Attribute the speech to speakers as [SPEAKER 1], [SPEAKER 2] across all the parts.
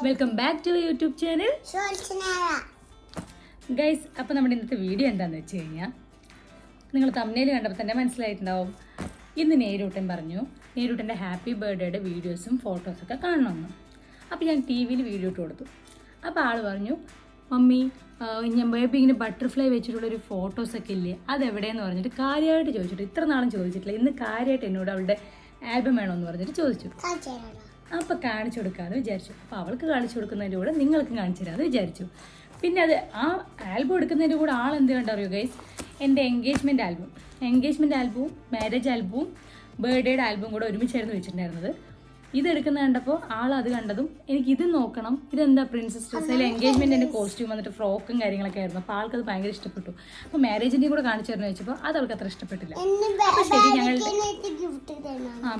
[SPEAKER 1] Welcome back to YouTube channel guys. അപ്പോൾ നമ്മുടെ ഇന്നത്തെ വീഡിയോ എന്താണെന്ന് വെച്ച് കഴിഞ്ഞാൽ നിങ്ങൾ തമ്മിൽ കണ്ടപ്പോൾ തന്നെ മനസ്സിലായിട്ടുണ്ടാവും. ഇന്ന് നേരൂട്ടൻ പറഞ്ഞു നേരൂട്ടൻ്റെ ഹാപ്പി ബർത്ത്ഡേയുടെ വീഡിയോസും ഫോട്ടോസൊക്കെ കാണണമെന്ന്. അപ്പോൾ ഞാൻ ടി വിയിൽ വീഡിയോ ഇട്ട് കൊടുത്തു. അപ്പോൾ ആൾ പറഞ്ഞു, മമ്മി ഞാൻ ബേബി ഇങ്ങനെ ബട്ടർഫ്ലൈ വെച്ചിട്ടുള്ളൊരു ഫോട്ടോസൊക്കെ ഇല്ലേ, അതെവിടെയെന്ന് പറഞ്ഞിട്ട് കാര്യമായിട്ട് ചോദിച്ചിട്ട്, ഇത്ര നാളും ചോദിച്ചിട്ടില്ല, ഇന്ന് കാര്യമായിട്ട് എന്നോട് അവളുടെ ആൽബം വേണമെന്ന് പറഞ്ഞിട്ട് ചോദിച്ചു. അപ്പോൾ കാണിച്ചു കൊടുക്കാമെന്ന് വിചാരിച്ചു. അപ്പോൾ അവൾക്ക് കാണിച്ചു കൊടുക്കുന്നതിൻ്റെ കൂടെ നിങ്ങൾക്കും കാണിച്ചു തരാമെന്ന് വിചാരിച്ചു. പിന്നെ അത് ആ ആൽബം എടുക്കുന്നതിൻ്റെ കൂടെ ആൾ എന്ത് കണ്ടറിയോ ഗൈസ്, എൻ്റെ എൻഗേജ്മെൻറ്റ് ആൽബവും മാരേജ് ആൽബവും ബർത്ത്ഡേയുടെ ആൽബവും കൂടെ ഒരുമിച്ചായിരുന്നു വെച്ചിട്ടുണ്ടായിരുന്നത്. ഇതെടുക്കുന്ന കണ്ടപ്പോൾ ആൾ അത് കണ്ടതും എനിക്ക് ഇത് നോക്കണം, ഇതെന്താ പ്രിൻസസ് ഡ്രസ്, അതിൽ എൻഗേജ്മെൻറ്റിൻ്റെ കോസ്റ്റ്യൂം വന്നിട്ട് ഫ്രോക്കും കാര്യങ്ങളൊക്കെ ആയിരുന്നു. അപ്പോൾ ആൾക്കത് ഭയങ്കര ഇഷ്ടപ്പെട്ടു. അപ്പോൾ മാരേജിൻ്റെ കൂടെ കാണിച്ചു തരുന്ന വെച്ചപ്പോൾ അത് അവൾക്ക് അത്ര ഇഷ്ടപ്പെട്ടില്ല. അപ്പോൾ ശരി, ഞങ്ങളുടെ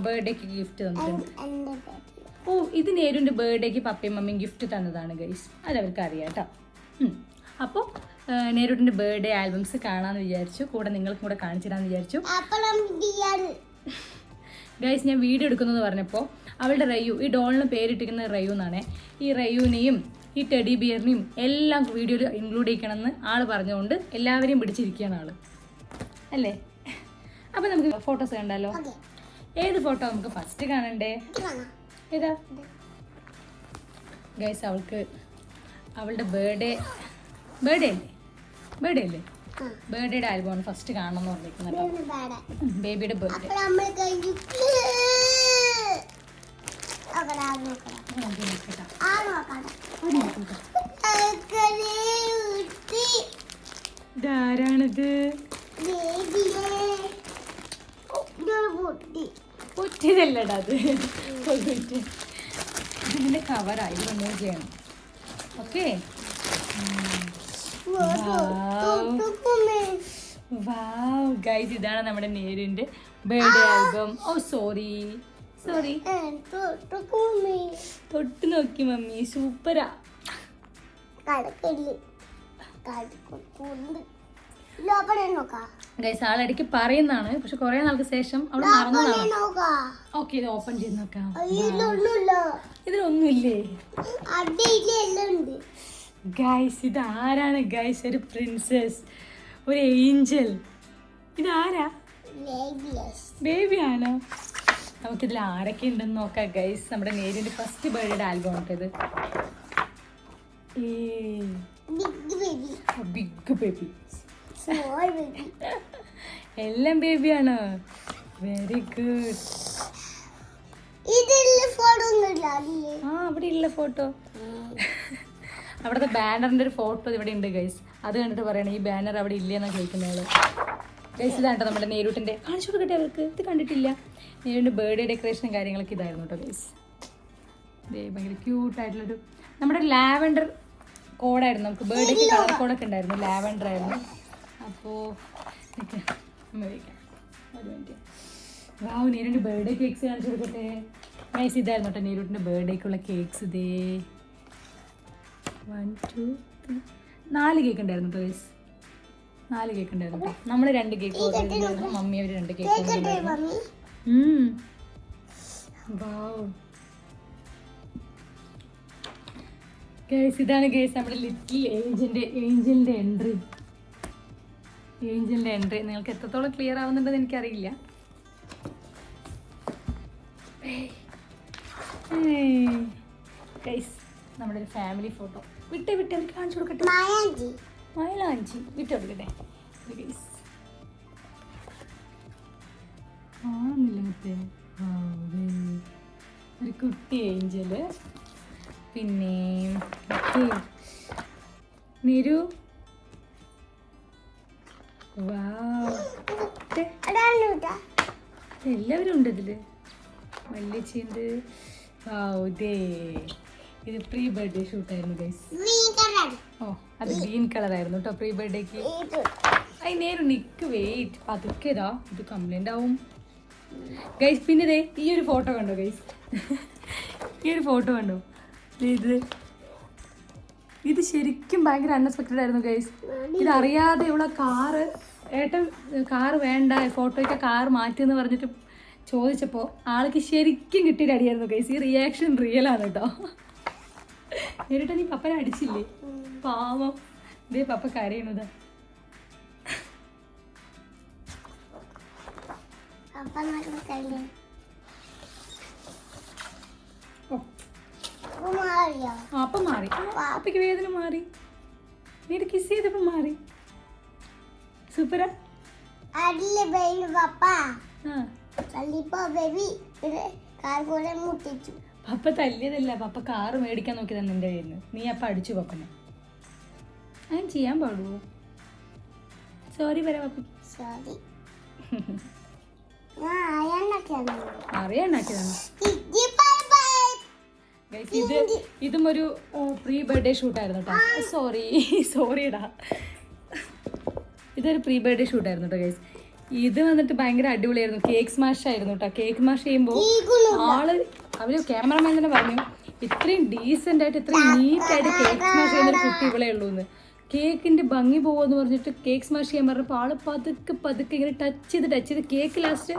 [SPEAKER 1] ബർത്ത്ഡേക്ക് ഗിഫ്റ്റ് തന്നിട്ടുണ്ട്. ഓ, ഇത് നേരുൻ്റെ ബർത്ത്ഡേക്ക് പപ്പയും മമ്മിയും ഗിഫ്റ്റ് തന്നതാണ് ഗൈസ്, അതവർക്ക് അറിയാം കേട്ടോ. അപ്പോൾ നേരുട്ടിൻ്റെ ബർത്ത്ഡേ ആൽബംസ് കാണാമെന്ന് വിചാരിച്ചു, കൂടെ നിങ്ങൾക്കും കൂടെ കാണിച്ചു തരാമെന്ന് വിചാരിച്ചു. ഗൈസ്, ഞാൻ വീഡിയോ എടുക്കുന്നത് പറഞ്ഞപ്പോൾ അവളുടെ റയു, ഈ ഡോളിന് പേരിട്ടിരിക്കുന്ന റയു എന്നാണ്. ഈ റയുവിനെയും ഈ ടെഡി ബിയറിനെയും എല്ലാം വീഡിയോയിൽ ഇൻക്ലൂഡ് ചെയ്യണമെന്ന് ആൾ പറഞ്ഞുകൊണ്ട് എല്ലാവരെയും പിടിച്ചിരിക്കുകയാണ് ആൾ, അല്ലേ? അപ്പോൾ നമുക്ക് ഫോട്ടോസ് കണ്ടാലോ? ഏത് ഫോട്ടോ നമുക്ക് ഫസ്റ്റ് കാണണ്ടേ? ഏതാ ഗൈസ്? അവളുടെ ബർത്ത്ഡേ അല്ലേ? ബർത്ത്ഡേയുടെ ആൽബമാണ് ഫസ്റ്റ് കാണണം എന്ന് പറഞ്ഞിരിക്കുന്നത്. ബേബിയുടെ ബർത്ത്ഡേ. ഇതാരാണിത്? പൊറ്റിയതല്ലടാ അത്, ഇതിൻ്റെ കവറായി റിമൂവ് ചെയ്യണം. ഓക്കെ, വാവ് ഗൈസ്, ഇതാണ് നമ്മുടെ നേരിൻ്റെ ബർത്ത്ഡേ ആൽബം. ഓ സോറി തൊട്ട് നോക്കി മമ്മി, സൂപ്പറാ. ഗൈസ്, ആളിടയ്ക്ക് പറയുന്നതാണ്, പക്ഷെ കുറെ നാൾക്ക് ശേഷം അവിടെ മറന്നതാണ്. ഓക്കെ, ഇത് ഓപ്പൺ ചെയ്ത് നോക്കാം. ഇതിലൊന്നുമില്ലേ ഗൈസ്? ഇത് ആരാണ് ഗൈസ്? ഒരു പ്രിൻസസ്, ഒരു ഏഞ്ചൽ. ഇതാരാ? ബേബിയാണോ? നമുക്കിതിൽ ആരൊക്കെ ഉണ്ടെന്ന് നോക്കാം ഗൈസ്. നമ്മുടെ നേരിൻ്റെ ഫസ്റ്റ് ബർത്ത്ഡേ ആൽബം ആണിത്. ബിഗ് ബേബി, എല്ലാം ബേബിയാണ്. Very good. ആ, അവിടെ ഇല്ല ഫോട്ടോ. അവിടുത്തെ ബാനറിൻ്റെ ഒരു ഫോട്ടോ ഇവിടെ ഉണ്ട് ഗൈസ്. അത് കണ്ടിട്ട് പറയണം ഈ ബാനർ അവിടെ ഇല്ലെന്നാണ് ചോദിക്കുന്നത് ഗൈസ്. ഇതാട്ടോ നമ്മുടെ നേരൂട്ടിൻ്റെ. കാണിച്ചു കൊടുക്കട്ടെ അവർക്ക്, ഇത് കണ്ടിട്ടില്ല. നേരൂട്ടിൻ്റെ ബർത്ത്ഡേ ഡെക്കറേഷനും കാര്യങ്ങളൊക്കെ ഇതായിരുന്നു കേട്ടോ ഗൈസ്. ഭയങ്കര ക്യൂട്ടായിട്ടുള്ളൊരു നമ്മുടെ ലാവൻഡർ കോഡായിരുന്നു. നമുക്ക് ബർത്ത്ഡേക്ക് കളർ കോഡൊക്കെ ഉണ്ടായിരുന്നു, ലാവൻഡർ ആയിരുന്നു. അപ്പോൾ അമ്മ വയ്ക്കാം ഒരു മിനിറ്റ്. വാവ്, നേരൂട്ടിൻ്റെ ബർത്ത്ഡേ കേക്ക്സ് കാണിച്ചു കൊടുക്കട്ടെ ഗൈസ്. ഇതായിരുന്നു കേട്ടോ നേരൂട്ടിൻ്റെ ബർത്ത്ഡേക്കുള്ള കേക്ക്സ്. ഇതേ 1 2 3 4 കേക്ക് ഉണ്ടായിരുന്നു കേട്ടോ ഗൈസ്. 4 കേക്ക് ഉണ്ടായിരുന്നു കേട്ടോ. നമ്മൾ 2 കേക്ക് ഓർഡർ, മമ്മി അവർ 2 കേക്ക് ഓർഡർ. വാവ് ഗൈസ്, ഇതാണ് ഗൈസ് നമ്മുടെ ലിറ്റിൽ ഏഞ്ചലിൻ്റെ എൻട്രി. നിങ്ങൾക്ക് എത്രത്തോളം ക്ലിയർ ആവുന്നുണ്ടെന്ന് എനിക്കറിയില്ല. ഗൈസ്, നമ്മുടെ ഒരു ഫാമിലി ഫോട്ടോ. വിട്ടേ അവർക്ക് കാണിച്ചു കൊടുക്കട്ടെ. മൈലാഞ്ചി വിട്ടു കൊടുക്കട്ടെ ഗൈസ്. ആന്നില്ല മറ്റേ ഒരു കുട്ടി ഏഞ്ചല്. പിന്നെ നിരു. എല്ലാവരും ഉണ്ട് ഇതില്. മല്ലിച്ചുണ്ട്. ഇത് പ്രീ ബർത്ത്ഡേ ഷൂട്ടായിരുന്നു ഗൈസ്. ഓ, അത് ഗ്രീൻ കളറായിരുന്നു കേട്ടോ പ്രീ ബർത്ത്ഡേക്ക്. നേരം നിക്ക് വെയിറ്റ്, പതുക്കെ ഇതാ, ഇത് കംപ്ലൈൻ്റ് ആവും ഗൈസ്. പിന്നെ ഇതേ ഈ ഒരു ഫോട്ടോ കണ്ടോ ഗൈസ്? ഈ ഒരു ഫോട്ടോ കണ്ടോ? ഇത് ശരിക്കും ഭയങ്കര അൺഎക്സ്പെക്റ്റഡ് ആയിരുന്നു ഗൈസ്. ഇതറിയാതെ ഇവിടെ ഏട്ടൻ കാറ് വേണ്ട, ഫോട്ടോയ്ക്ക് കാറ് മാറ്റിയെന്ന് പറഞ്ഞിട്ട് ചോദിച്ചപ്പോൾ ആൾക്ക് ശരിക്കും കിട്ടിയൊരു അടിയായിരുന്നു ഗൈസ്. ഈ റിയാക്ഷൻ റിയലാണ് കേട്ടോ. നേരിട്ട് നീ പപ്പനെ അടിച്ചില്ലേ? പാവം. ഇതേ പപ്പ കരയണത്. അപ്പൊ മാറി. അപ്പക്ക് വേദന മാറി. നീ കിസ് ചെയ്തപ്പോ മാറി. സൂപ്പറാ. പപ്പ തല്ലിയതല്ല, പപ്പ കാറ് മേടിക്കാൻ നോക്കിയതാ നിന്റെ കയ്യിൽ നിന്ന്. നീ അപ്പ അടിച്ചു പപ്പനെ. അങ്ങനെ ചെയ്യാൻ പാടുവോ? സോറി പറ പപ്പയ്ക്ക്. അറിയാണ്ടാക്കിയതാണ്. ഇതും ഒരു പ്രീ ബർത്ത്ഡേ ഷൂട്ടായിരുന്നു കേട്ടോ. സോറിടാ. ഇതൊരു പ്രീ ബർത്ത്ഡേ ഷൂട്ടായിരുന്നു കേട്ടോ ഗൈസ്. ഇത് വന്നിട്ട് ഭയങ്കര അടിപൊളിയായിരുന്നു. കേക്ക് സ്മാഷ് ആയിരുന്നു കേട്ടോ. കേക്ക് സ്മാഷ് ചെയ്യുമ്പോൾ അവര് ക്യാമറമാൻ തന്നെ പറഞ്ഞു ഇത്രയും ഡീസെന്റ് ആയിട്ട് ഇത്രയും നീറ്റായിട്ട് കേക്ക് സ്മാഷ് ചെയ്യുന്നൊരു കുട്ടി ഇവളേ ഉള്ളൂ എന്ന്. കേക്കിന്റെ ഭംഗി പോകുമെന്ന് പറഞ്ഞിട്ട് കേക്ക് സ്മാഷ് ചെയ്യാൻ പറഞ്ഞപ്പോൾ ആള് പതുക്കെ ഇങ്ങനെ ടച്ച് ചെയ്ത് കേക്ക് ലാസ്റ്റ്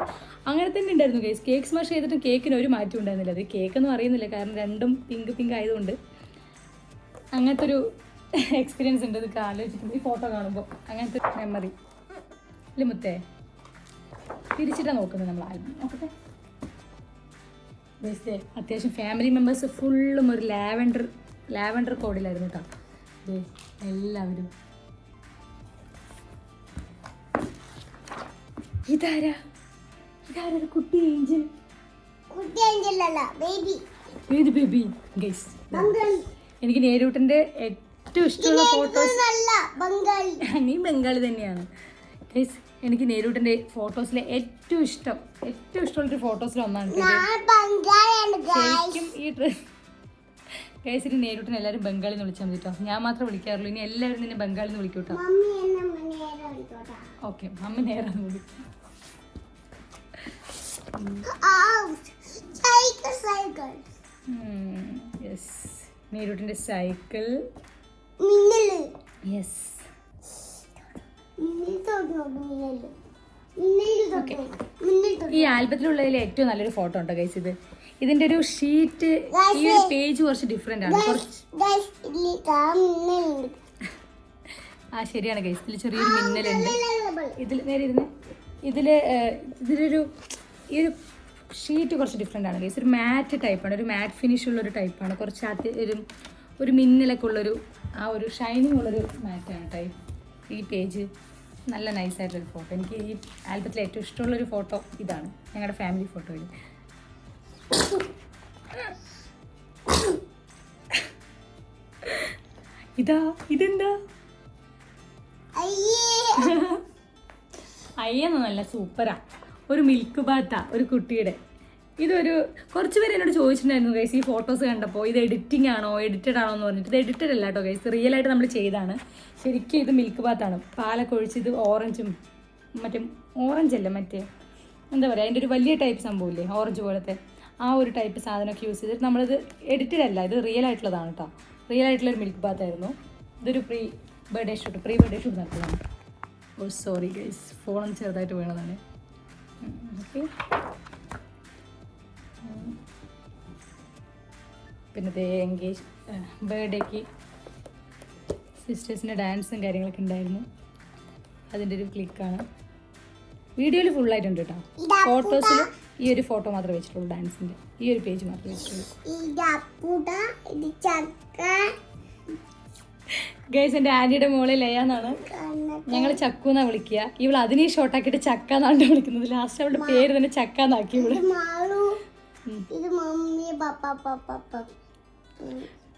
[SPEAKER 1] അങ്ങനെ തന്നെ ഉണ്ടായിരുന്നു ഗൈസ്. കേക്ക് സ്മാഷ് ചെയ്തിട്ട് കേക്കിന് ഒരു മാറ്റം ഉണ്ടായിരുന്നില്ല. അത് കേക്കൊന്നും അറിയുന്നില്ല, കാരണം രണ്ടും പിങ്ക് ആയതുകൊണ്ട്. അങ്ങനത്തെ ഒരു എക്സ്പീരിയൻസ് ഉണ്ട് ഇതൊക്കെ ആലോചിക്കുമ്പോൾ, ഈ ഫോട്ടോ കാണുമ്പോൾ. അങ്ങനത്തെ മെമ്മറി ഇല്ല മുത്തേ. തിരിച്ചിട്ടാണ് നോക്കുന്നത് നമ്മൾ ആൽബം. നോക്കട്ടെ ഗൈസ്. അത്യാവശ്യം ഫാമിലി മെമ്പേഴ്സ് ഫുള്ളും ഒരു ലാവൻഡർ കോഡിലായിരുന്നു കേട്ടോ. എല്ലാവരും. ഇതാരാ കുട്ടി ഏഞ്ചൽ? ഏത് ബേബി? ഗൈസ് എനിക്ക് നേരൂട്ടന്റെ ഏറ്റവും ഇഷ്ടമുള്ള ഫോട്ടോസ്. നീ ബംഗാളി തന്നെയാണ് ഗൈസ്. എനിക്ക് നേരൂട്ടന്റെ ഫോട്ടോസിലെ ഏറ്റവും ഇഷ്ടമുള്ളൊരു ഫോട്ടോസിൽ ഒന്നാണ് ശരിക്കും ഈ ഡ്രസ്. കേസിന് നേരിട്ട് എല്ലാവരും ബംഗാളി എന്ന് വിളിച്ചാൽ മതി കേട്ടോ. ഞാൻ മാത്രം വിളിക്കാറുള്ളൂ. ഇനി എല്ലാവരും നിന്നെ ബംഗാളി എന്ന് വിളിക്കൂട്ടോ. ഓക്കെ, മമ്മി നേരാന്ന് വിളിക്കും. നേരൂട്ടിന്റെ സൈക്കിൾ. യെസ്. ഈ ആൽബത്തിലുള്ളതിൽ ഏറ്റവും നല്ലൊരു ഫോട്ടോ ഉണ്ടോ ഗൈസ്? ഇതിന്റെ ഒരു ഷീറ്റ്, ഈ ഒരു പേജ് കുറച്ച് ഡിഫറെന്റ് ആണ്. ശരിയാണ് ഗൈസ്. ഇതിൽ ചെറിയൊരു മിന്നലുണ്ട്. ഇതിൽ നേരെ ഇരുന്ന് ഇതിലൊരു ഈ ഒരു ഷീറ്റ് കുറച്ച് ഡിഫറെന്റ് ആണ് ഗൈസ്. ഒരു മാറ്റ് ടൈപ്പാണ്, ഒരു മാറ്റ് ഫിനിഷ് ഉള്ളൊരു ടൈപ്പാണ്. കുറച്ച് ഒരു മിന്നലൊക്കെ ഉള്ളൊരു ആ ഒരു ഷൈനിങ് ഉള്ളൊരു മാറ്റാണ് ടൈപ്പ്. ഈ പേജ് നല്ല നൈസായിട്ടൊരു ഫോട്ടോ. എനിക്ക് ഈ ആൽബത്തിൽ ഏറ്റവും ഇഷ്ടമുള്ളൊരു ഫോട്ടോ ഇതാണ്, ഞങ്ങളുടെ ഫാമിലി ഫോട്ടോ. ഇതെന്താ? അയ്യെന്നല്ല, സൂപ്പറാ. ഒരു മിൽക്ക് ബാത്താ ഒരു കുട്ടിയുടെ. ഇതൊരു കുറച്ച് പേര് എന്നോട് ചോദിച്ചിട്ടുണ്ടായിരുന്നു ഗൈസ് ഈ ഫോട്ടോസ് കണ്ടപ്പോൾ, ഇത് എഡിറ്റിംഗ് ആണോ എഡിറ്റഡ് ആണോ എന്ന് പറഞ്ഞിട്ട്. ഇത് എഡിറ്റഡ് അല്ല കേട്ടോ ഗൈസ്, റിയൽ ആയിട്ട് നമ്മൾ ചെയ്താണ്. ശരിക്കും ഇത് മിൽക്ക് ബാത്താണ്. പാലൊക്കെ ഒഴിച്ച് ഇത് ഓറഞ്ചും ഓറഞ്ചല്ല മറ്റേ എന്താ പറയുക, അതിൻ്റെ ഒരു വലിയ ടൈപ്പ് സംഭവമില്ലേ ഓറഞ്ച് പോലത്തെ, ആ ഒരു ടൈപ്പ് സാധനമൊക്കെ യൂസ് ചെയ്തിട്ട് നമ്മളിത് എഡിറ്റഡ് അല്ല, ഇത് റിയൽ ആയിട്ടുള്ളതാണ് കേട്ടോ. റിയൽ ആയിട്ടുള്ളൊരു മിൽക്ക് ബാത്തായിരുന്നു. ഇതൊരു പ്രീ ബർത്ത്ഡേ ഷൂട്ട് നടത്തുന്നതാണ്. ഓ സോറി ഗൈസ്, ഫോണൊന്ന് ചെറുതായിട്ട് വീണതാണ്. ഓക്കെ, പിന്നെ ബർത്ത്ഡേക്ക് സിസ്റ്റേഴ്സിൻ്റെ ഡാൻസും കാര്യങ്ങളൊക്കെ ഉണ്ടായിരുന്നു. അതിൻ്റെ ഒരു ക്ലിക്കാണ്. വീഡിയോയിൽ ഫുള്ളായിട്ടുണ്ട് കേട്ടോ. ഫോട്ടോസിൽ ഈ ഒരു ഫോട്ടോ മാത്രമേ വെച്ചിട്ടുള്ളൂ, ഡാൻസിൻ്റെ ഈ ഒരു പേജ് മാത്രമേ വെച്ചിട്ടുള്ളൂ. ഗൈസ്, എൻ്റെ ആൻറ്റിയുടെ മോളെ ലയാന്നാണ്, ഞങ്ങൾ ചക്കു എന്നാണ് വിളിക്കുക. ഇവൾ അതിനെ ഷോർട്ടാക്കിയിട്ട് ചക്ക എന്നാണ് വിളിക്കുന്നത്. ലാസ്റ്റ് അവളുടെ പേര് തന്നെ ചക്ക എന്നാക്കി ഇവള്.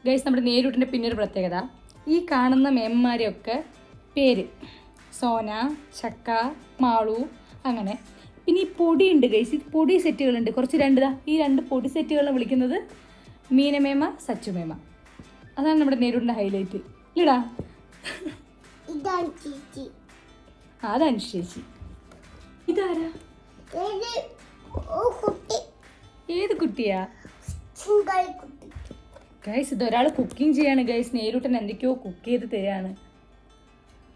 [SPEAKER 1] ഗൈസ്, നമ്മുടെ നേരൂട്ടിൻ്റെ പിന്നെ ഒരു പ്രത്യേകത, ഈ കാണുന്ന മേമ്മമാരെയൊക്കെ പേര് സോന, ചക്ക, മാളു അങ്ങനെ. പിന്നെ ഈ പൊടിയുണ്ട് ഗൈസ്, ഈ പൊടി സെറ്റുകളുണ്ട് കുറച്ച്. ഈ രണ്ട് പൊടി സെറ്റുകളെ വിളിക്കുന്നത് മീനമേമ, സച്ചുമേമ. അതാണ് നമ്മുടെ നേരൂട്ടിൻ്റെ ഹൈലൈറ്റ് ഇല്ലടാ. അതാണ് ചേച്ചി. ഇതാരാ? ഏത് കുട്ടിയാ ഗൈസ്? ഇതൊരാൾ കുക്കിംഗ് ചെയ്യാണ് ഗൈസ്. നേരൂട്ടൻ എന്തൊക്കെയോ കുക്ക് ചെയ്ത് തരാണ്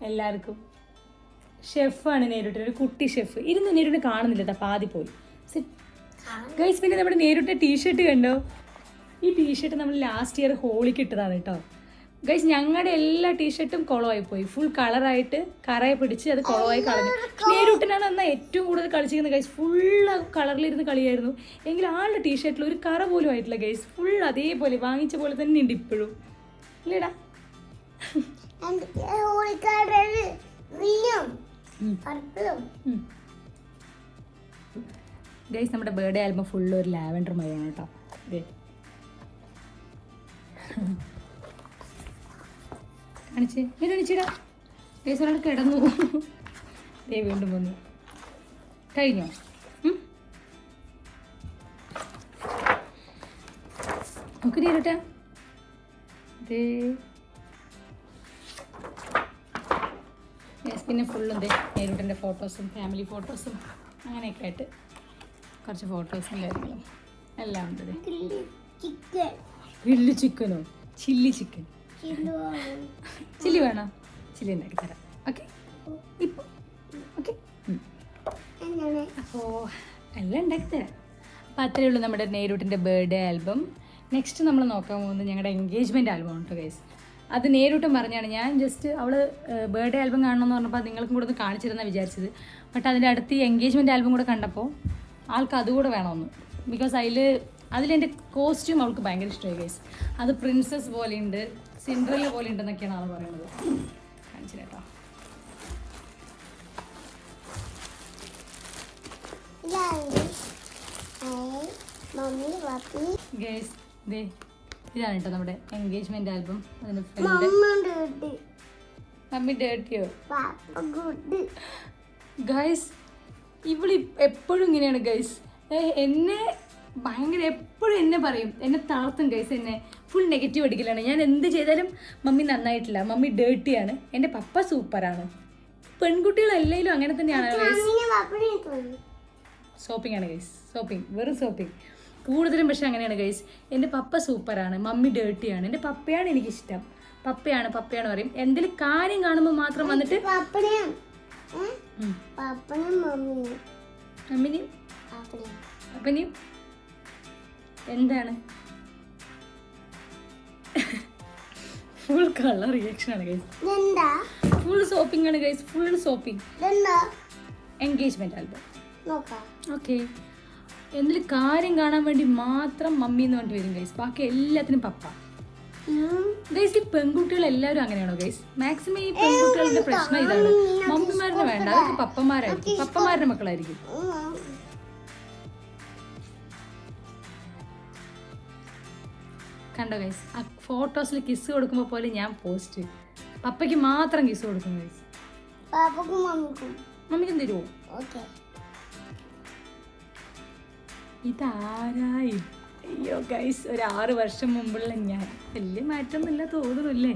[SPEAKER 1] എല്ലാവർക്കും. ഷെഫാണ് നേരൂട്ടൻ, ഒരു കുട്ടി ഷെഫ്. ഇരുന്ന് നേരൂട്ടൻ കാണുന്നില്ല, പാതി പോയി ഗൈസ്. പിന്നെ നമ്മുടെ നേരൂട്ടൻ ടീഷർട്ട് കണ്ടോ? ഈ ടീഷർട്ട് നമ്മൾ ലാസ്റ്റ് ഇയർ ഹോളിക്ക് ഇട്ടതാണ് കേട്ടോ ഗൈസ്. ഞങ്ങളുടെ എല്ലാ ടീഷർട്ടും കുളമായി പോയി, ഫുൾ കളറായിട്ട് കറയെ പിടിച്ച് അത് കുളമായി കളഞ്ഞു. നേരൂട്ടിനാണ് എന്നാൽ ഏറ്റവും കൂടുതൽ കളിച്ചിരിക്കുന്നത് ഗൈസ്. ഫുൾ കളറിലിരുന്ന് കളിയായിരുന്നു. എങ്കിൽ ആളുടെ ടീഷർട്ടിൽ ഒരു കറ പോലും ആയിട്ടില്ല ഗൈസ്. ഫുൾ അതേപോലെ വാങ്ങിച്ച പോലെ തന്നെ ഉണ്ട് ഇപ്പോഴും ഇല്ലേടാ. ഗൈസ് നമ്മുടെ ബർത്ത്ഡേ ആൽബം ഫുള്ള് ഒരു ലാവൻഡർ മഴയാണ് കേട്ടോ. ഇതേ കാണിച്ചേ, ഇങ്ങനെ കാണിച്ചിടാ ഗൈസ്. ഒരാൾ കിടന്നു, ദേ വീണ്ടും വന്നു. കഴിഞ്ഞോ? നമുക്ക് നേരിട്ടാ ദേ. പിന്നെ ഫുള്ളും ദേ നേരിട്ടൻ്റെ ഫോട്ടോസും ഫാമിലി ഫോട്ടോസും അങ്ങനെയൊക്കെ ആയിട്ട് കുറച്ച് ഫോട്ടോസും കാര്യങ്ങളും എല്ലാം ഉണ്ട്. ഗ്രില്ല് ചിക്കനോ? Chilli chicken. ചില്ലി വേണോ? ചില്ലി ഉണ്ടാക്കി തരാം. ഓക്കെ ഇപ്പോൾ ഓക്കെ. അപ്പോൾ എല്ലാം ഉണ്ടാക്കി തരാം. അപ്പോൾ അത്രയേ ഉള്ളൂ നമ്മുടെ നേരൂട്ടിൻ്റെ ബർത്ത്ഡേ ആൽബം. നെക്സ്റ്റ് നമ്മൾ നോക്കാൻ പോകുന്നത് ഞങ്ങളുടെ എൻഗേജ്മെൻറ്റ് ആൽബം ഉണ്ട് ഗൈസ്. അത് നേരിട്ടും പറഞ്ഞാണ്. ഞാൻ ജസ്റ്റ് അവൾ ബർത്ത്ഡേ ആൽബം കാണണമെന്ന് പറഞ്ഞപ്പോൾ നിങ്ങൾക്കും കൂടെ ഒന്ന് കാണിച്ചിരുന്നാണ് വിചാരിച്ചത്. ബട്ട് അതിൻ്റെ അടുത്ത് ഈ എൻഗേജ്മെൻറ്റ് ആൽബം കൂടെ കണ്ടപ്പോൾ ആൾക്ക് അതുകൂടെ വേണമെന്ന്. ബിക്കോസ് അതിലെൻ്റെ കോസ്റ്റ്യൂം അവൾക്ക് ഭയങ്കര ഇഷ്ടമായി ഗൈസ്. അത് പ്രിൻസസ് പോലെയുണ്ട്, സിൻഡ്രല്ല പോലെ ഉണ്ടെന്നൊക്കെയാണ് ആൾ പറയുന്നത്. കാണിച്ചു കേട്ടോ. ഗൈസ് ദേ ഇതാണ് കേട്ടോ നമ്മുടെ എൻഗേജ്മെന്റ് ആൽബം. അതിന്റെ ഫ്രണ്ട് മമ്മി ഡേർട്ടിയോ ഗൈസ്. ഇവള് എപ്പോഴും ഇങ്ങനെയാണ് ഗൈസ്. എന്നെ ഭയങ്കര എപ്പോഴും എന്നെ പറയും, എന്നെ തളർത്തും ഗൈസ്. എന്നെ ഫുൾ നെഗറ്റീവ് അടിക്കലാണ്. ഞാൻ എന്ത് ചെയ്താലും മമ്മി നന്നായിട്ടില്ല, മമ്മി ഡേർട്ടിയാണ്, എൻ്റെ പപ്പ സൂപ്പറാണ്. പെൺകുട്ടികളെല്ലാവരും അങ്ങനെ തന്നെയാണ് ഗൈസ്. ഷോപ്പിംഗ് ആണ് ഗൈസ്, ഷോപ്പിംഗ്, വെറും ഷോപ്പിംഗ് കൂടുതലും. പക്ഷെ അങ്ങനെയാണ് ഗൈസ്. എൻ്റെ പപ്പ സൂപ്പറാണ്, മമ്മി ഡേർട്ടിയാണ്, എൻ്റെ പപ്പയാണ് എനിക്കിഷ്ടം, പപ്പയാണ് പപ്പയാണ് പറയും. എന്തെങ്കിലും കാര്യം കാണുമ്പോൾ മാത്രം വന്നിട്ട് മമ്മിനെയും പപ്പനെയും എന്താണ് ഫുൾ കളർ റിയാക്ഷൻ ആണ് ഗൈസ്. ഫുൾ ഷോപ്പിംഗ് ആണ് guys, full shopping. Engagement album okay. എന്തെങ്കിലും കാര്യം കാണാൻ വേണ്ടി മാത്രം മമ്മി എന്ന് പറഞ്ഞിട്ട് വരും ഗൈസ്. ബാക്കി എല്ലാത്തിനും പപ്പ ഗൈസ്. ഈ പെൺകുട്ടികൾ എല്ലാവരും അങ്ങനെയാണോ ഗൈസ്? മാക്സിമം ഈ പെൺകുട്ടികളുടെ പ്രശ്നം ഇതാണ്. മമ്മിമാരുടെ വേണ്ട, അവർക്ക് പപ്പമാരായിരിക്കും, പപ്പമാരുടെ മക്കളായിരിക്കും. കണ്ടോ ഗൈസ്, ആ ഫോട്ടോസിൽ കിസ് കൊടുക്കുമ്പോൾ പോലെ ഞാൻ പോസ്റ്റ് പപ്പയ്ക്ക് മാത്രം കിസ് കൊടുക്കും ഗൈസ്. മമ്മിക്കും തരുമോ? ഇതാരായി? അയ്യോ ഗൈസ്, ഒരു 6 വർഷം മുമ്പുള്ള ഞാൻ. വലിയ മാറ്റമൊന്നുമില്ല തോന്നുന്നില്ലേ?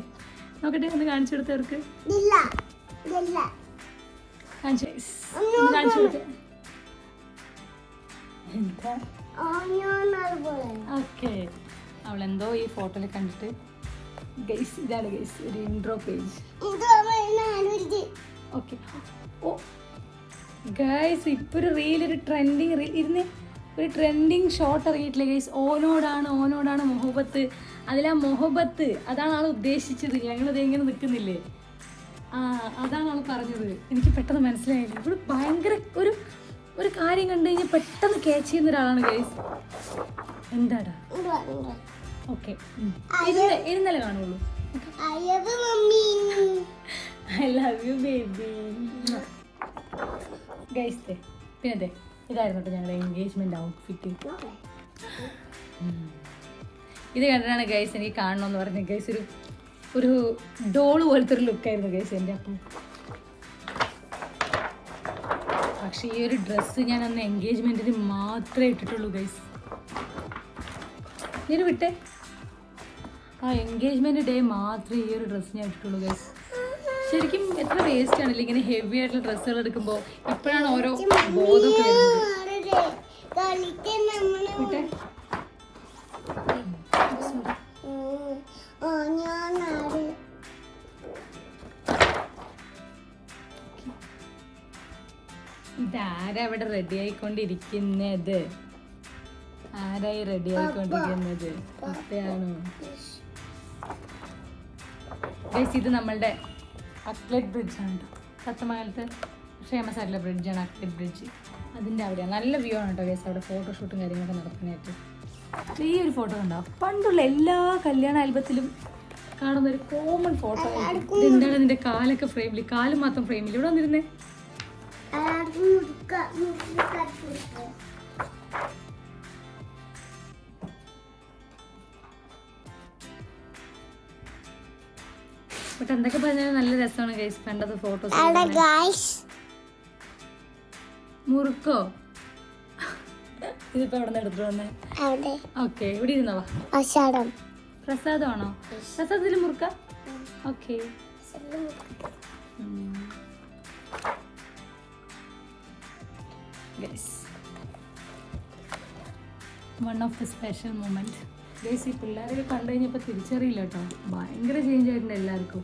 [SPEAKER 1] നോക്കട്ടെ, ഒന്ന് കാണിച്ചു കൊടുത്തവർക്ക്. കാണിച്ചു കൊടുത്തേ. എന്താ ഓക്കെ. അവളെന്തോ ഈ ഫോട്ടോയിൽ കണ്ടിട്ട് ഗൈസ്, ഇതാണ് ഗൈസ് ഒരു ഇൻട്രോ പേജ്. ഓക്കെ. ഓ ഗൈസ്, ഇപ്പോൾ ഒരു റീൽ, ഒരു ട്രെൻഡിങ് റീൽ ഇരുന്ന് ഒരു ട്രെൻഡിങ് ഷോട്ട് ഇറങ്ങിയിട്ടില്ലേ ഗൈസ്? ഓനോടാണ് മൊഹബത്ത്. അതിലാ മൊഹബത്ത് അതാണ് ആൾ ഉദ്ദേശിച്ചത്. ഞങ്ങളിത് എങ്ങനെ നിൽക്കുന്നില്ലേ? അതാണ് ആൾ പറഞ്ഞത്. എനിക്ക് പെട്ടെന്ന് മനസ്സിലായില്ല. ഇവിടെ ഭയങ്കര ഒരു കാര്യം കണ്ടു കഴിഞ്ഞാൽ പെട്ടെന്ന് ക്യാച്ച് ചെയ്യുന്ന ഒരാളാണ് ഗൈസ്. എന്താടാ? ഓക്കെ, ഇരുന്നല്ലേ കാണുള്ളൂ. I love you baby guys. പിന്നെ ഇതായിരുന്നു കേട്ടോ ഞങ്ങളുടെ എൻഗേജ്മെന്റ് ഔട്ട്ഫിറ്റ്. ഇത് കണ്ടിട്ടാണ് ഗൈസ് എനിക്ക് കാണണമെന്ന് പറഞ്ഞത് ഗൈസ്. ഒരു ഡോള് പോലത്തെ ഒരു ലുക്കായിരുന്നു ഗൈസ് എൻ്റെ. അപ്പം പക്ഷേ ഈ ഒരു ഡ്രസ്സ് ഞാൻ അന്ന് എൻഗേജ്മെന്റിന് മാത്രമേ ഇട്ടിട്ടുള്ളൂ ഗൈസ്. നീ വിട്ടേ, ആ എൻഗേജ്മെന്റ് ഡേ മാത്രമേ ഈ ഒരു ഡ്രസ്സ് ഞാൻ ഇട്ടിട്ടുള്ളൂ ഗൈസ്. ശരിക്കും എത്ര വേസ്റ്റ് ആണല്ലേ ഇങ്ങനെ ഹെവി ആയിട്ടുള്ള ഡ്രസ്സുകൾ എടുക്കുമ്പോൾ. ഇപ്പോഴാണ് ഓരോ ബോധമൊക്കെ വരുന്നത്. ഇതാരാ അവിടെ റെഡി ആയിക്കൊണ്ടിരിക്കുന്നത്? ആരാ ആരായി റെഡി ആയിക്കൊണ്ടിരിക്കുന്നത്? അപ്പയാണോ? ഗൈസ് ഇത് നമ്മളുടെ അക്ലറ്റ് ബ്രിഡ്ജാണ് കേട്ടോ. സത്തമംഗലത്ത് ഫേമസ് ആയിട്ടുള്ള ബ്രിഡ്ജാണ് അക്ലറ്റ് ബ്രിഡ്ജ്. അതിൻ്റെ അവിടെയാണ് നല്ല വ്യൂ ആണ് കേട്ടോ ഗൈസ്. അവിടെ ഫോട്ടോഷൂട്ടും കാര്യങ്ങളൊക്കെ നടത്താനായിട്ട്. ഈ ഒരു ഫോട്ടോ കണ്ടോ? പണ്ടുള്ള എല്ലാ കല്യാണ ആൽബത്തിലും കാണുന്ന ഒരു കോമൺ ഫോട്ടോ. എന്താണ് നിന്റെ കാലൊക്കെ ഫ്രെയിമിൽ? കാല് മാത്രം ഫ്രെയിമിൽ. ഇവിടെ വന്നിരുന്നേ. ബട്ട് എന്തൊക്കെ പറഞ്ഞാലും നല്ല രസമാണ് ഗൈസ് കണ്ടത് ഫോട്ടോസ്. മുറുക്കോ? ഇതിപ്പോ എവിടെ നിന്ന് എടുത്തിട്ട് വന്നേ? ഓക്കെ ഇവിടെ ഇരുന്നവാ. പ്രസാദമാണോ? പ്രസാദത്തിൽ മുറുക്ക? Okay. One of the special moment guys. ഈ പിള്ളേരൊക്കെ കണ്ടു കഴിഞ്ഞപ്പോൾ തിരിച്ചറിയില്ല കേട്ടോ. ഭയങ്കര ചേഞ്ച് ആയിട്ടുണ്ട് എല്ലാവർക്കും.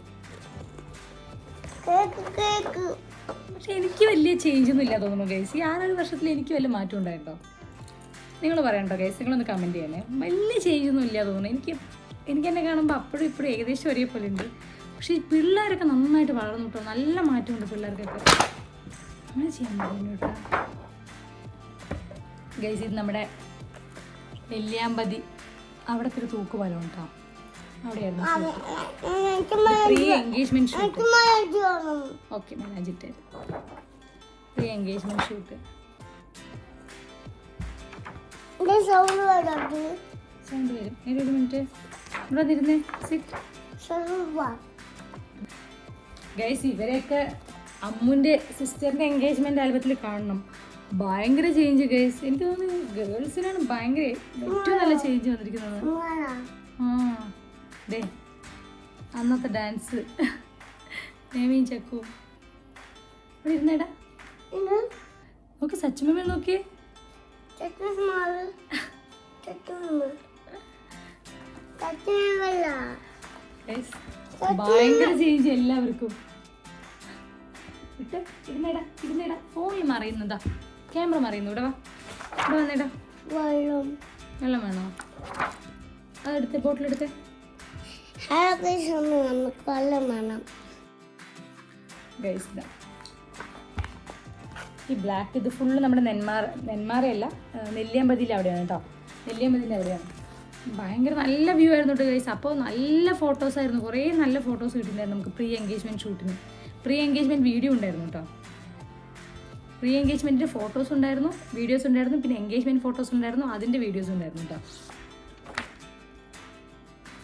[SPEAKER 1] പക്ഷെ എനിക്ക് വലിയ ചേഞ്ച് ഒന്നും ഇല്ല തോന്നുന്നു ഗൈസ്. ഈ 6 വർഷത്തിൽ എനിക്ക് വലിയ മാറ്റം ഉണ്ടായിട്ടോ. നിങ്ങൾ പറയണ്ടോ ഗൈസ്? നിങ്ങളൊന്ന് കമൻറ്റ് ചെയ്യണേ. വലിയ ചേഞ്ച് ഒന്നും ഇല്ല തോന്നുന്നു. എനിക്ക് എന്നെ കാണുമ്പോൾ അപ്പോഴും ഇപ്പോഴും ഏകദേശം ഒരേപോലെ ഉണ്ട്. പക്ഷേ ഈ പിള്ളേരൊക്കെ നന്നായിട്ട് വളർന്നു കേട്ടോ. നല്ല മാറ്റമുണ്ട് പിള്ളേർക്കൊക്കെ. അങ്ങനെ ചെയ്യാൻ പറ്റുന്നു കേട്ടോ ഗൈസ്. ഇത് നമ്മുടെ നെല്ലിയാമ്പതി അവിടത്തെ ഒരു തൂക്കുപാലം കേട്ടോ. അവിടെയായിരുന്നു പ്രീ എൻഗേജ്മെന്റ് ഷൂട്ട്. ഓക്കെ മെലാഞ്ചിട്ട് പ്രീ എൻഗേജ്മെന്റ് ഷൂട്ട്. സൗണ്ട് വരും. ഒരു മിനിറ്റ് ഇവിടെ വന്നിരുന്നേ. ഗൈസ് ഇവരെയൊക്കെ അമ്മുൻ്റെ സിസ്റ്ററിൻ്റെ എൻഗേജ്മെന്റ് ആൽബത്തിൽ കാണണം. ഭയങ്കര ചേഞ്ച് ഗൈസ്. എനിക്ക് തോന്നുന്നു ഗേൾസിനാണ് ഭയങ്കര ഏറ്റവും നല്ല ചേഞ്ച് വന്നിരിക്കുന്നത്. ആ ഡേ അന്നത്തെ ഡാൻസ് നേമീൻ ചക്കു ഇവിടെ ഇരുന്നേടാ. നോക്കി സച്ചുമ നോക്കിയേ. ഭയങ്കര ചേഞ്ച് എല്ലാവർക്കും. ഇട്ട് ഇരുന്നേടാ. ഫോണിൽ മറിയുന്നതാ. ക്യാമറ മറിയുന്നു. ഇവിടെ വാ. ഇവിടെ വന്നേടാ. വെള്ളം വേണോ? അതെടുത്തേ. ബോട്ടിലെടുത്തേ. ഈ ബ്ലാക്ക് ഇത് ഫുള്ള് നമ്മുടെ നെന്മാറയല്ല നെല്ലിയാമ്പതിയിൽ അവിടെയാണ് കേട്ടോ. നെല്ലിയാമ്പതിൻ്റെ അവിടെയാണ്. ഭയങ്കര നല്ല വ്യൂ ആയിരുന്നു കേട്ടോ ഗൈസ്. അപ്പോൾ നല്ല ഫോട്ടോസായിരുന്നു. കുറേ നല്ല ഫോട്ടോസ് കിട്ടിയിട്ടുണ്ടായിരുന്നു നമുക്ക് പ്രീ എൻഗേജ്മെൻറ്റ് ഷൂട്ടിന്. പ്രീ എൻഗേജ്മെൻറ്റ് വീഡിയോ ഉണ്ടായിരുന്നു കേട്ടോ. പ്രീ എൻഗേജ്മെൻറ്റിൻ്റെ ഫോട്ടോസ് ഉണ്ടായിരുന്നു, വീഡിയോസ് ഉണ്ടായിരുന്നു. പിന്നെ എൻഗേജ്മെൻറ്റ് ഫോട്ടോസ് ഉണ്ടായിരുന്നു, അതിൻ്റെ വീഡിയോസ് ഉണ്ടായിരുന്നു കേട്ടോ.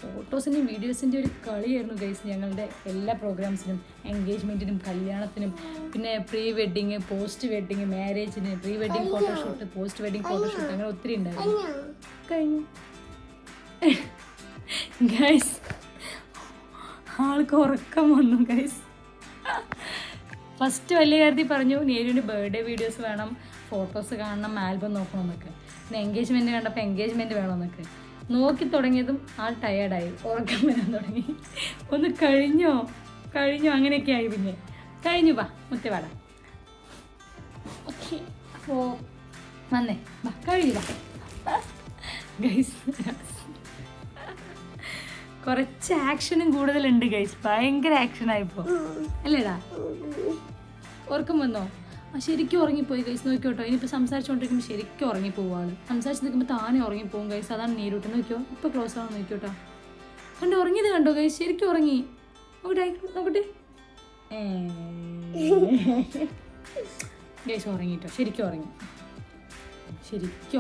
[SPEAKER 1] ഫോട്ടോസിൻ്റെയും വീഡിയോസിൻ്റെ ഒരു കളിയായിരുന്നു ഗൈസ് ഞങ്ങളുടെ എല്ലാ പ്രോഗ്രാംസിനും. എൻഗേജ്മെൻറ്റിനും കല്യാണത്തിനും പിന്നെ പ്രീ വെഡ്ഡിങ്, പോസ്റ്റ് വെഡ്ഡിങ്, മാരേജിന്, pre wedding photoshoot, post wedding photoshoot, അങ്ങനെ ഒത്തിരി ഉണ്ടായിരുന്നു. കഴിഞ്ഞു ഗൈസ്. ആൾക്ക് ഉറക്കം വന്നു ഗൈസ്. ഫസ്റ്റ് വലിയ കാര്യത്തിൽ പറഞ്ഞു നേരിൻ്റെ ബർത്ത്ഡേ വീഡിയോസ് വേണം, ഫോട്ടോസ് കാണണം, ആൽബം നോക്കണം എന്നൊക്കെ. പിന്നെ എൻഗേജ്മെൻറ്റ് കണ്ടപ്പോൾ എൻഗേജ്മെൻറ്റ് വേണമെന്നൊക്കെ. നോക്കി തുടങ്ങിയതും ആൾ ടയേർഡായി, ഉറക്കം വരാൻ തുടങ്ങി. ഒന്ന് കഴിഞ്ഞോ അങ്ങനെയൊക്കെ ആയി. പിന്നെ കഴിഞ്ഞു. വാ മുത്തവാട. ഓക്കെ അപ്പോൾ വന്നേ വാ കഴിഞ്ഞു വാ ഗൈസ്. കുറച്ച് ആക്ഷനും കൂടുതലുണ്ട് ഗൈസ്. ഭയങ്കര ആക്ഷനായിപ്പോൾ അല്ലേടാ? ഉറക്കം വന്നോ? ശരിക്കും ഉറങ്ങിപ്പോയി ഗൈസ്. നോക്കിയോട്ടോ. ഇനിയിപ്പോൾ സംസാരിച്ചുകൊണ്ടിരിക്കുമ്പോൾ ശരിക്കും ഉറങ്ങിപ്പോവാണ്. സംസാരിച്ച് നിൽക്കുമ്പോൾ താനേ ഉറങ്ങിപ്പോവും ഗൈസ്. അതാണ് നേരിട്ട്. നോക്കിയോ ഇപ്പോൾ ക്ലോസ് ആണോ നോക്കിയോട്ടോ. കണ്ടോ ഉറങ്ങിയത് കണ്ടോ ഗൈസ്? ശരിക്കും ഉറങ്ങി. നോക്കട്ടെ ഗൈസ്. ഉറങ്ങിട്ടോ. ശരിക്കും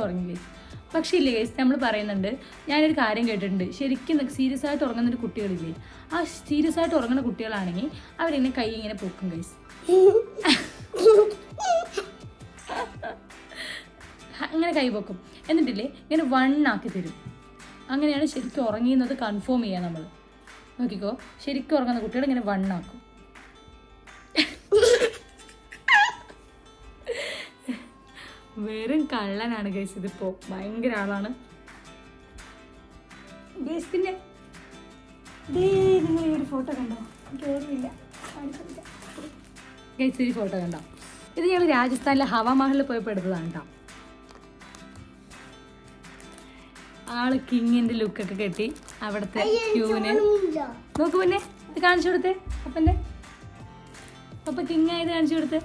[SPEAKER 1] ഉറങ്ങി ഗൈസ്. പക്ഷേ ഇല്ലേ ഗൈസ്, നമ്മൾ പറയുന്നുണ്ട്, ഞാനൊരു കാര്യം കേട്ടിട്ടുണ്ട്. ശരിക്കും സീരിയസ് ആയിട്ട് ഉറങ്ങുന്നൊരു കുട്ടികളില്ലേ, ആ സീരിയസ് ആയിട്ട് ഉറങ്ങുന്ന കുട്ടികളാണെങ്കിൽ അവരിങ്ങനെ കൈ ഇങ്ങനെ പൊക്കും ഗൈസ്. അങ്ങനെ കൈ പൊക്കും. എന്നിട്ടില്ലേ ഇങ്ങനെ 1 ആക്കി തരും. അങ്ങനെയാണ് ശരിക്കും ഉറങ്ങിയെന്നത് കൺഫേം ചെയ്യുക നമ്മൾ. നോക്കിക്കോ, ശരിക്കും ഉറങ്ങുന്ന കുട്ടികൾ ഇങ്ങനെ 1 ആക്കും. വെറും കള്ളനാണ് ഗൈസ് ഇതിപ്പോ. ഭയങ്കര ആളാണ് ഗൈസ്. പിന്നെ നിങ്ങൾ ഈ ഒരു ഫോട്ടോ കണ്ടോ? എനിക്ക് ഓർമ്മയില്ല ഗൈസ്. ഒരു ഫോട്ടോ കണ്ടോ? ഇത് ഞങ്ങൾ രാജസ്ഥാനിലെ ഹവാ മഹലിൽ പോയപ്പോൾ എടുത്തതാണ് കേട്ടോ. ആള് കിങ്ങിന്റെ ലുക്കൊക്കെ കെട്ടി അവിടുത്തെ ക്യൂവിന് നോക്കൂ പിന്നെ ഇത് കാണിച്ചു കൊടുത്തേ അപ്പൻ്റെ അപ്പ കിങ് ആയത് കാണിച്ചു കൊടുത്തേ.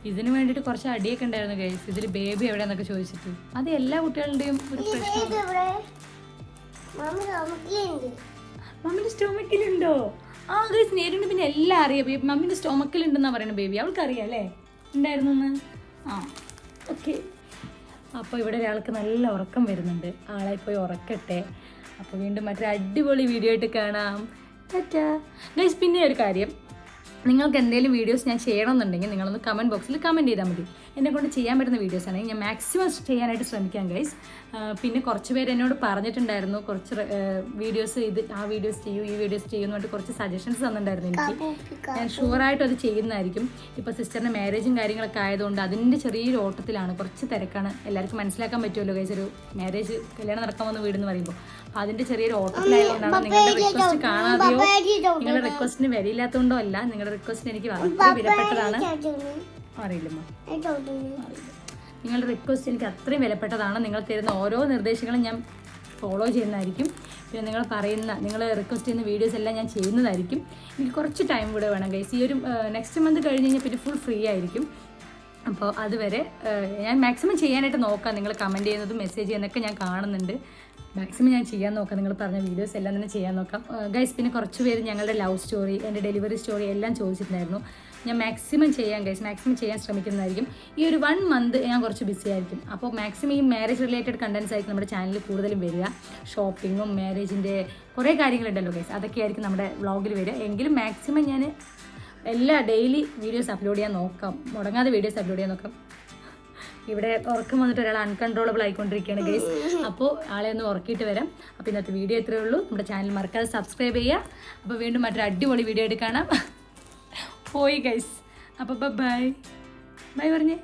[SPEAKER 1] ഇതിന് വേണ്ടിയിട്ട് കുറച്ച് അടിയൊക്കെ ഉണ്ടായിരുന്നു ഗൈസ്. ഇതിൽ ബേബി എവിടെയാന്നൊക്കെ ചോദിച്ചിട്ട് അത് എല്ലാ കുട്ടികളുടെയും ഒരു പ്രശ്നം. മമ്മിന്റെ സ്റ്റോമക്കിലുണ്ടോ? ആ ഗൈസ് നേരിട്ട് പിന്നെ എല്ലാം അറിയാം. മമ്മിന്റെ സ്റ്റോമക്കിലുണ്ടെന്നാ പറയുന്നത് ബേബി. അവൾക്കറിയാം അല്ലേ ഉണ്ടായിരുന്നു. ആ ഓക്കെ. അപ്പോൾ ഇവിടെ ഒരാൾക്ക് നല്ല ഉറക്കം വരുന്നുണ്ട്. ആളെ പോയി ഉറക്കട്ടെ. അപ്പോൾ വീണ്ടും മറ്റൊരു അടിപൊളി വീഡിയോ ആയിട്ട് കാണാം. ടാറ്റാ ഗൈസ്. പിന്നെ ഒരു കാര്യം, നിങ്ങൾക്ക് എന്തെങ്കിലും വീഡിയോസ് ഞാൻ ചെയ്യണമെന്നുണ്ടെങ്കിൽ നിങ്ങളൊന്ന് കമൻറ്റ് ബോക്സിൽ കമൻറ്റ് ചെയ്താൽ മതി. എന്നെ കൊണ്ട് ചെയ്യാൻ പറ്റുന്ന വീഡിയോസ് ആണെങ്കിൽ ഞാൻ മാക്സിമം ചെയ്യാനായിട്ട് ശ്രമിക്കാം ഗൈസ്. പിന്നെ കുറച്ച് പേര് എന്നോട് പറഞ്ഞിട്ടുണ്ടായിരുന്നു കുറച്ച് വീഡിയോസ് ആ വീഡിയോസ് ചെയ്യൂ ഈ വീഡിയോസ് ചെയ്യുമെന്ന് പറഞ്ഞിട്ട് കുറച്ച് സജഷൻസ് തന്നിട്ടുണ്ടായിരുന്നു എനിക്ക്. ഞാൻ ഷുവറായിട്ടും അത് ചെയ്യുന്നതായിരിക്കും. ഇപ്പോൾ സിസ്റ്ററിൻ്റെ മാരേജും കാര്യങ്ങളൊക്കെ ആയതുകൊണ്ട് അതിൻ്റെ ചെറിയൊരു ഓട്ടത്തിലാണ്, കുറച്ച് തിരക്കാണ്. എല്ലാവർക്കും മനസ്സിലാക്കാൻ പറ്റുമല്ലോ ഗൈസ്, ഒരു മാരേജ് കല്യാണം നടക്കാൻ വന്ന വീടെന്ന് പറയുമ്പോൾ. അപ്പോൾ അതിൻ്റെ ചെറിയൊരു ഓട്ടത്തിലായതുകൊണ്ടാണ്. നിങ്ങളുടെ റിക്വസ്റ്റ് കാണാതെയോ നിങ്ങളുടെ റിക്വസ്റ്റിന് വിലയില്ലാത്തതുകൊണ്ടോ അല്ല, നിങ്ങളുടെ റിക്വസ്റ്റിന് എനിക്ക് വളരെ വിലപ്പെട്ടതാണ്. അറിയില്ലമ്മ, നിങ്ങളുടെ റിക്വസ്റ്റ് എനിക്ക് അത്രയും വിലപ്പെട്ടതാണ്. നിങ്ങൾ തരുന്ന ഓരോ നിർദ്ദേശങ്ങളും ഞാൻ ഫോളോ ചെയ്യുന്നതായിരിക്കും. പിന്നെ നിങ്ങൾ റിക്വസ്റ്റ് ചെയ്യുന്ന വീഡിയോസ് എല്ലാം ഞാൻ ചെയ്യുന്നതായിരിക്കും. എനിക്ക് കുറച്ച് ടൈം കൂടെ വേണം ഗൈസ്. ഈ ഒരു നെക്സ്റ്റ് മന്ത് കഴിഞ്ഞ് കഴിഞ്ഞാൽ പിന്നെ ഫുൾ ഫ്രീ ആയിരിക്കും. അപ്പോൾ അതുവരെ ഞാൻ മാക്സിമം ചെയ്യാനായിട്ട് നോക്കാം. നിങ്ങൾ കമൻറ്റ് ചെയ്യുന്നതും മെസ്സേജ് ചെയ്യുന്നതൊക്കെ ഞാൻ കാണുന്നുണ്ട്. മാക്സിമം ഞാൻ ചെയ്യാൻ നോക്കാം. നിങ്ങൾ പറഞ്ഞ വീഡിയോസ് എല്ലാം തന്നെ ചെയ്യാൻ നോക്കാം ഗൈസ്. പിന്നെ കുറച്ച് പേര് ഞങ്ങളുടെ ലവ് സ്റ്റോറി, എൻ്റെ ഡെലിവറി സ്റ്റോറി എല്ലാം ചോദിച്ചിട്ടുണ്ടായിരുന്നു. ഞാൻ മാക്സിമം ചെയ്യാം ഗൈസ്, മാക്സിമം ചെയ്യാൻ ശ്രമിക്കുന്നതായിരിക്കും. ഈ ഒരു 1 മന്ത് ഞാൻ കുറച്ച് ബിസി ആയിരിക്കും. അപ്പോൾ മാക്സിമം ഈ മാരേജ് റിലേറ്റഡ് കണ്ടൻസ് ആയിരിക്കും നമ്മുടെ ചാനലിൽ കൂടുതലും വരിക. ഷോപ്പിങ്ങും മാരേജിൻ്റെ കുറേ കാര്യങ്ങളുണ്ടല്ലോ ഗൈസ്, അതൊക്കെ ആയിരിക്കും നമ്മുടെ വ്ളോഗിൽ വരിക. എങ്കിലും മാക്സിമം ഞാൻ ഡെയിലി വീഡിയോസ് അപ്ലോഡ് ചെയ്യാൻ നോക്കാം, മുടങ്ങാതെ വീഡിയോസ് അപ്ലോഡ് ചെയ്യാൻ നോക്കാം. ഇവിടെ ഉറക്കം വന്നിട്ട് ഒരാൾ അൺകൺട്രോളബിൾ ആയിക്കൊണ്ടിരിക്കുകയാണ് ഗൈസ്. അപ്പോൾ ആളെ ഒന്ന് ഉറക്കിയിട്ട് വരാം. അപ്പോൾ ഇന്നത്തെ വീഡിയോ ഇത്രയേ ഉള്ളൂ. നമ്മുടെ ചാനൽ മറക്കാതെ സബ്സ്ക്രൈബ് ചെയ്യുക. അപ്പോൾ വീണ്ടും മറ്റൊരു അടിപൊളി വീഡിയോ ആയിട്ട് കാണാം. പോയി ഗൈസ്. അപ്പോൾ ബൈ ബൈ പറഞ്ഞേ.